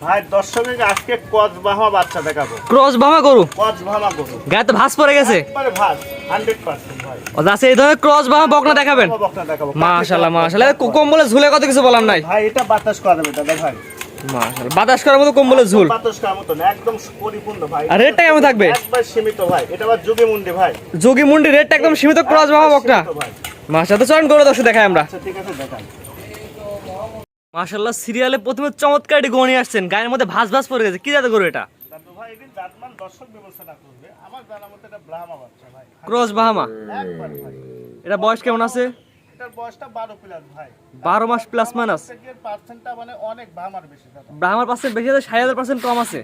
ভাই দর্শকের আজকে কচবাহা বাচ্চা দেখাবো। ক্রস বামা গরু, কচবাহা গরু গায়ে তো ভাঁজ পড়ে গেছে একবারে ভাত 100% ভাই। ও আছে এই ধরনের ক্রস বামা বকনা দেখাবেন। বকনা দেখাবো মাশাআল্লাহ মাশাআল্লাহ। কম্বলে ঝুলে কত কিছু বলার নাই ভাই, এটা বাতাস করবে দাদা ভাই। মাশাআল্লাহ বাতাস করার মতো কম্বলে ঝুল, বাতাস করার মতো না, একদম পরিপূর্ণ ভাই। আর রেটটা কেমন থাকবে? একবার সীমিত ভাই, এটা আবার যোগী মুন্ডি ভাই। যোগী মুন্ডি রেটটা একদম সীমিত, ক্রস বামা বকনা। মাশাআল্লাহ, তো চলেন গরু দর্শক দেখাই আমরা। আচ্ছা ঠিক আছে দেখান। মাশাআল্লাহ, সিরিয়ালে প্রথমে চমৎকার একটি গরু নিয়ে আসছেন, গায়ের মধ্যে ভাঁজ ভাঁজ পড়ে গেছে। কি জাতের গরু এটা? দাদু ভাই এদিন জাতমান দর্শক বিবেচনা করবে। আমার জানা মতে এটা ব্রাহ্মা বাচ্চা ভাই। ক্রস বাহামা। একবার ভাই। এটা বয়স কেমন আছে? এটার বয়সটা 12 প্লাস ভাই। 12 মাস প্লাস মাইনাস। এর পার্সেন্টটা মানে অনেক ব্রাহ্মার বেশি দাদা। ব্রাহ্মার পার্সেন্ট বেশি আছে, 60% কম আছে।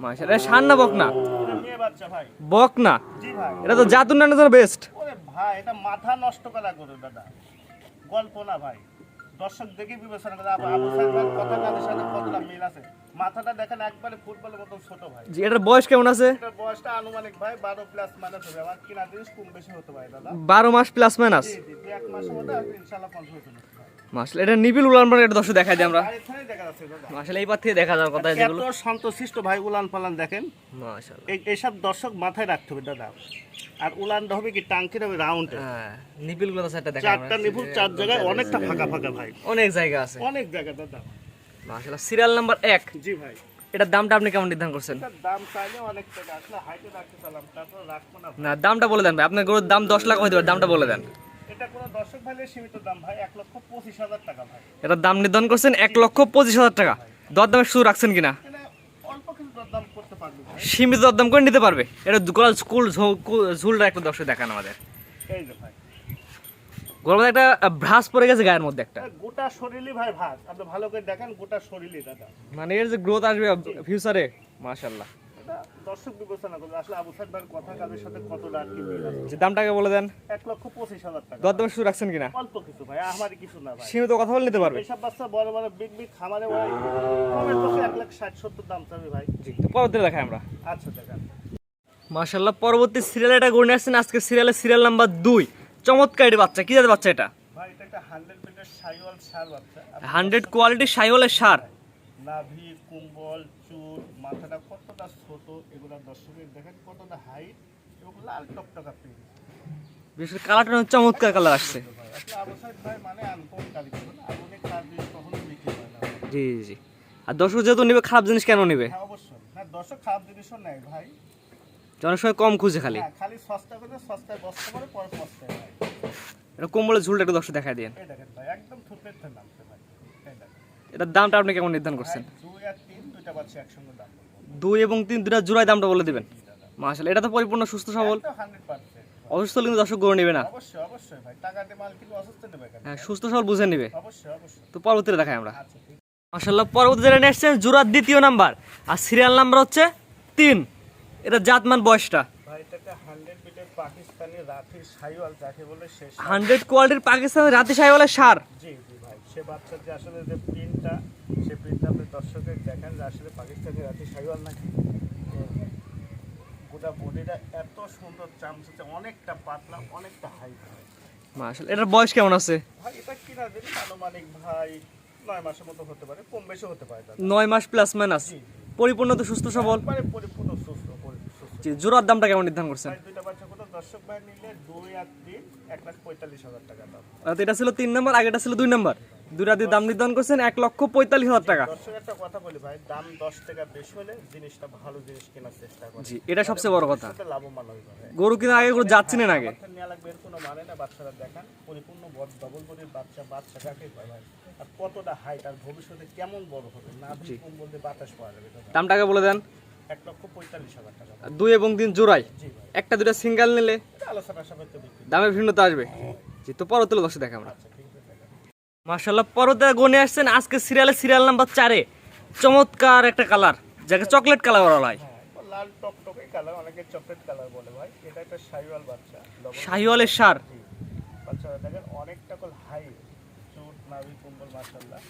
মাশাআল্লাহ, এটা শান না বকনা? এটা মেয়ে বাচ্চা ভাই। বকনা। জি ভাই। এটা তো জাতুন নানের জন্য বেস্ট। ওরে ভাই, এটা মাথা নষ্ট করা গরু দাদা, গল্প না ভাই। দর্শক দেখে বিবেচনা করে আবু সাইদ ভাই কথা কাজের সাথে কতটা মিল আছে। মাথাটা দেখেন একবারে ফুটবলের মতো ছোট ভাই। জি, এটার বয়স কেমন আছে? এটার বয়সটা আনুমানিক ভাই 12 প্লাস মাইনাস হবে। আমার কিনা জিনিস কম বেশি হতে পারে দাদা। 12 মাস প্লাস মাইনাস। জি জি, এক মাসের মধ্যে ইনশাআল্লাহ কমপ্লিট হয়ে যাবে ভাই। মাশাআল্লাহ, এটা নিবিল উলান পালান, এটা দর্শক দেখাই দিই আমরা। আর এখানে দেখা যাচ্ছে দাদা। মাশাআল্লাহ, এই পার থেকে দেখা যাওয়ার কথা যেগুলো। এত শান্তশিষ্ট ভাই, উলান পালান দেখেন। মাশাআল্লাহ, এইসব দর্শক মাথায় রাখতে হবে দাদা। আর উলানটা হবে কি টাঙ্কির হবে রাউন্ড। হ্যাঁ, নিবিল গুলো সেটা দেখা চারটা নিপুল, চার জায়গায় অনেকটা ফাঁকা ফাঁকা ভাই। অনেক জায়গা আছে। অনেক জায়গা দাদা। মাশাআল্লাহ, সিরিয়াল নাম্বার 1। জি ভাই। এটার দামটা আপনি কেমন নির্ধারণ করছেন? এটার দাম চাইলে অনেক টাকা, আসলে হাইটে রাখতে চালাম, তারপর রাখবো না ভাই। না, দামটা বলে দেন ভাই। আপনার গরুর দাম 10 লাখ হইতে পারে, দামটা বলে দেন। এটা কোনো দর্শক ভাইয়ের সীমিত দাম ভাই, 1,25,000 টাকা ভাই। এটার দাম নির্ধারণ করছেন 1,25,000 টাকা। দরদামের সুযোগ রাখছেন কিনা? এটা অল্প কিছু দাম করতে পারবে ভাই। সীমিত দরদাম করে নিতে পারবে। এটা গোলাল স্কুল ঝুলটা একটা দর্শক দেখান আমাদের। এই যে ভাই, গরুর মধ্যে একটা ভ্রাস পড়ে গেছে গায়ের মধ্যে একটা। গোটা শরীরই ভাই ভাত। আপনি ভালো করে দেখেন, গোটা শরীরই দাদা। মানে এর যে গ্রোথ আসবে ফিউচারে, মাশাআল্লাহ। এটা দর্শক বিবেচনা করবে আসলে আবু সাইদ ভাইয়ের কথা কাজের সাথে কতটা কি মিল আছে। যে দামটাকে বলে দেন। 1,25,000 টাকা। দরদামের সুযোগ রাখছেন কিনা? অল্প কিছু ভাই, আমারই কিছু না ভাই। সীমিত কথা বলে নিতে পারবে। এসব বাচ্চা বড় বড় বিগ বিগ খামারে ভাই কমের পক্ষে 1,60,70 দাম চাবে ভাই। জি, তো পরবর্তীতে দেখাই আমরা। আচ্ছা দেখান। মাশাআল্লাহ, পরবর্তী সিরিয়ালে এটা গড়ে আসছেন আজকে সিরিয়াল নাম্বার 2। চমৎকার এর বাচ্চা। কি জাতের বাচ্চা এটা? ভাই এটা একটা 100% শাইওয়াল ষাঁড় বাচ্চা। 100 কোয়ালিটি শাইওয়ালের সার। নাভি, কুম্বল, চুল, মাথাটা কতটা ছোট, এগুলা দর্শকের দেখেন কতটা হাইট এবং লাল টকটকা পেয়ে। বিশেষ করে কালারটা চমৎকার কালার আসছে। আসলে আবু সাইদ ভাই মানে আনকমন কারিগর, আধুনিক কাজ দিয়ে কখনো বিক্রি হয় না। জি জি। আর দর্শক যেহেতু নিবে, খারাপ জিনিস কেন নিবে? হ্যাঁ অবশ্যই না, দর্শক খারাপ জিনিসও নেয় ভাই। অনেক সময় কম খুঁজে খালি। হ্যাঁ, খালি সস্তা করে সস্তায় বস্তা করে পরে পস্তায় ভাই। এটা কম্বলের ঝুলটা একটু দর্শক দেখাই দিন। এই দেখেন ভাই, একদম থুপের নামছে ভাই। এই দেখেন এটার দামটা আপনি কেমন নির্ধারণ করছেন? 2 আর 3 দুইটা বাচ্চা একসঙ্গে দাম বলবো। 2 এবং 3 দুটা জোড়ায় দামটা বলে দিবেন। মাশাআল্লাহ, এটা তো পরিপূর্ণ সুস্থ সবল। এটা 100%। অসুস্থ হলে কিন্তু দর্শক গরু নেবে না। অবশ্যই অবশ্যই ভাই, টাকা দিয়ে মাল কিনলে অসুস্থ নেবে কেন? হ্যাঁ, সুস্থ সবল বুঝে নেবে। অবশ্যই অবশ্যই। তো পরবর্তীতে দেখাই আমরা। আচ্ছা ঠিক মাশাআল্লাহ, পরবর্তী যেটা নিয়ে আসছেন জোড়ার 2য় নাম্বার, আর সিরিয়াল নাম্বার হচ্ছে 3। এটা জাতমান বয়সটা ভাই, এটা একটা 100% পাকিস্তানি রাঠি শাইওয়াল যাকে বলে শেষ। 100 কোয়ালিটির পাকিস্তানের রাতি শাইওয়ালের সার। জি জি ভাই, সে বাচ্চার যে আসলে যে প্রিন্টটা, সে প্রিন্টটা আপনি দর্শকের দেখেন যে আসলে পাকিস্তানি রাঠি শাইওয়াল নাকি। গোটা বডিটা এত সুন্দর, চামচে অনেকটা পাতলা, অনেকটা হাই ভাই। মাশাআল্লাহ, এটার বয়স কেমন আছে? ভাই এটা কিনা জিনিস আনুমানিক ভাই 9 মাসের মতো হতে পারে, কম বেশি হতে পারে দাদা। 9 মাস প্লাস মাইনাস। জি জি, পরিপূর্ণ তো সুস্থ সবল। একবারে পরিপূর্ণ সুস্থ সুস্থ। জি, জোড়ার দামটা কেমন নির্ধারণ করছেন? ভাই দুইটা বাচ্চা কোনো দর্শক ভাই নিলে 2 আর 3 1,45,000 টাকা দাম। এটা ছিল 3 নাম্বার, আগেটা ছিল 2 নাম্বার। দুটা দিয়ে দাম নির্ধারণ করছেন 1,45,000 টাকা। দর্শক একটা কথা বলি ভাই, দাম 10 টাকা বেশি হলে জিনিসটা ভালো জিনিস কেনার চেষ্টা করি। জি, এটা সবচেয়ে বড় কথা। সেটা লাভবান হইবে ভাই। গরু কিনা আগে গরু যাচ্ছেন না আগে। বাচ্চা নেওয়া লাগবে এর কোনো মানে না, বাচ্চারা দেখান পরিপূর্ণ ডবল বডির বাচ্চা, বাচ্চা কাকে কয় ভাই, আর কতটা হাইট, আর ভবিষ্যতে কেমন বড় হবে, নাভি কুম্বল দিয়ে বাতাস পাওয়া যাবে দাদা। দামটাকে বলে দেন। 1,45,000 টাকা। 2 এবং 3 জোড়াই। জি ভাই, একটা দুটা সিঙ্গেল নিলে এটা আলোচনা সাপেক্ষে বিক্রি। দামের ভিন্নতা আসবে। জি, তো পরবর্তীতে দর্শক দেখা আমরা। আচ্ছা ঠিক আছে দেখেন। মাশাআল্লাহ, পরবর্তীতে গনে আসছেন আজকে সিরিয়াল নাম্বার 4-এ। চমৎকার একটা কালার, যাকে চকলেট কালার বলা হয়। হ্যাঁ, লাল টকটকে কালার, অনেকে চকলেট কালার বলে ভাই। এটা একটা শাইওয়াল বাচ্চা, শাহিওয়ালের সার। বাচ্চারা দেখেন অনেকটা কল হাই, চুট, নাভি, কুম্বল মাশাআল্লাহ,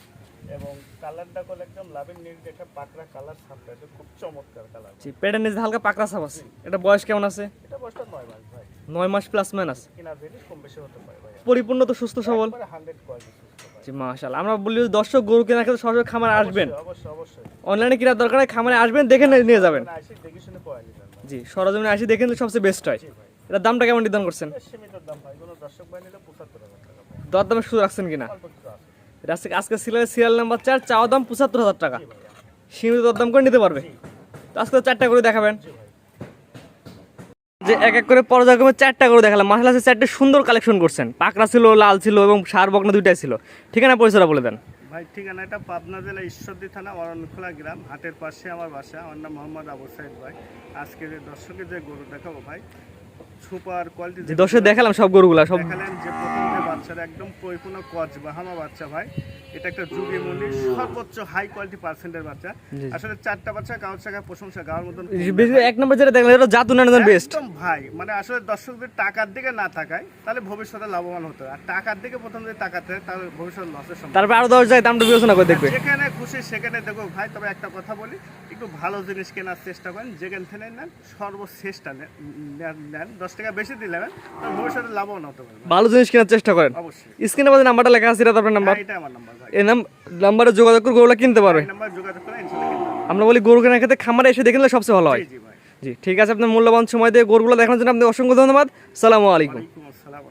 এবং কালারটা কল একদম লাভের নীল দেখে পাকড়া কালার, ছাপটা এটা খুব চমৎকার কালার। জি, পেটের নিচে হালকা পাকড়া ছাপ আছে। এটা বয়স কেমন আছে? এটা বয়সটা 9 মাস ভাই। 9 মাস প্লাস মাইনাস। কিনা জিনিস কম বেশি হতে পারে ভাই। পরিপূর্ণ তো সুস্থ সবল। একবারে 100 কোয়ালিটি সুস্থ ভাই। জি, জি মাশাআল্লাহ। আমরা বলি দর্শক গরু কেনার ক্ষেত্রে সরাসরি খামারে আসবেন, অবশ্যই অবশ্যই অনলাইনে কেনার দরকার নেই, খামারে আসবেন দেখে নিয়ে যাবেন। না এসে দেখে শুনে পড়াই নিতে হবে। জি সরজমিনে আসি দেখে নিলে সবচেয়ে বেস্ট হয়। জি ভাই এটার দামটা কেমন নির্ধারণ করছেন? সীমিত দাম ভাই, কোনো দর্শক ভাই নিলে 75,000 টাকা ভাই, দরদামের সুযোগ রাখছেন কিনা? অল্প কিছু আছে। এটা আজকে সিরিয়াল নাম্বার 4, চাওয়া দাম 75,000 টাকা, জি ভাই সীমিত দরদাম করে নিতে পারবে। তো আজকে 4টা করে দেখাবেন, জি ভাই যে এক এক করে পর্যায়ক্রমে 4টা করে দেখালাম। মাশাআল্লাহ 4টে সুন্দর কালেকশন করছেন, পাকড়া ছিল, লাল ছিল এবং সার বকনা দুইটাই ছিল। ঠিকানা পরিচয়টা বলে দেন। ভাই ঠিকানাটা পাবনা জেলা ঈশ্বরদী থানা অরণখোলা গ্রাম, হাটের পাশে আমার বাসা। আমার নাম মোহাম্মদ আবু সাইদ ভাই। আজকে যে দর্শকের যে গরু দেখাবো ভাই, সুপার কোয়ালিটি যে দর্শক দেখালাম সব গরুগুলা সব। দেখালেন যে প্রথম যে বাচ্চারা একদম পরিপূর্ণ কচ বাহামা বাচ্চা ভাই, এটা একটা যুগী মূল্য সর্বোচ্চ হাই কোয়ালিটি পার্সেন্টের বাচ্চা। জি। আসলে 4টা বাচ্চা কারোর টাকা প্রশংসা গাওয়ার মতন বেশি এক নম্বর যেটা দেখলাম এটা জাত উন্নয়ন বেস্ট। একদম ভাই, মানে আসলে দর্শকদের টাকার দিকে না তাকায় তাহলে ভবিষ্যতে লাভবান হতে হয়। আর টাকার দিকে প্রথম যদি তাকাতে হয় তাহলে ভবিষ্যতে লসের সম্ভাবনা। তারপর আরো 10 যায় দামটা বিবেচনা করে দেখবে। যেখানে খুশি সেখানে দেখো ভাই, তবে একটা কথা বলি, একটু ভালো জিনিস কেনার চেষ্টা করেন, যেখান থেকে নেন সর্বশ্রেষ্ঠটা নেন। 10 টাকা বেশি দিলে তাহলে ভবিষ্যতে লাভবান হতে পারবে। ভালো জিনিস কেনার চেষ্টা করেন। অবশ্যই স্ক্রিনে বাজে নাম্বারটা লেখা আছে, এটা আপনার নাম্বার। এটা আমার নাম্বার ভাই, এই নাম্বারে যোগাযোগ করে গরুগুলা কিনতে পারবে। এই নাম্বার যোগাযোগ করে ইনশাআল্লাহ কিনতে পারবেন। আমরা বলি গরু কেনার ক্ষেত্রে খামারে এসে দেখে নিলে সবচেয়ে ভালো হয়। জি ভাই, জি ঠিক আছে, আপনার মূল্যবান সময় দিয়ে গরুগুলো দেখানোর জন্য আপনাকে অসংখ্য ধন্যবাদ। সালামু আলাইকুম। ওয়ালাইকুম আসসালাম।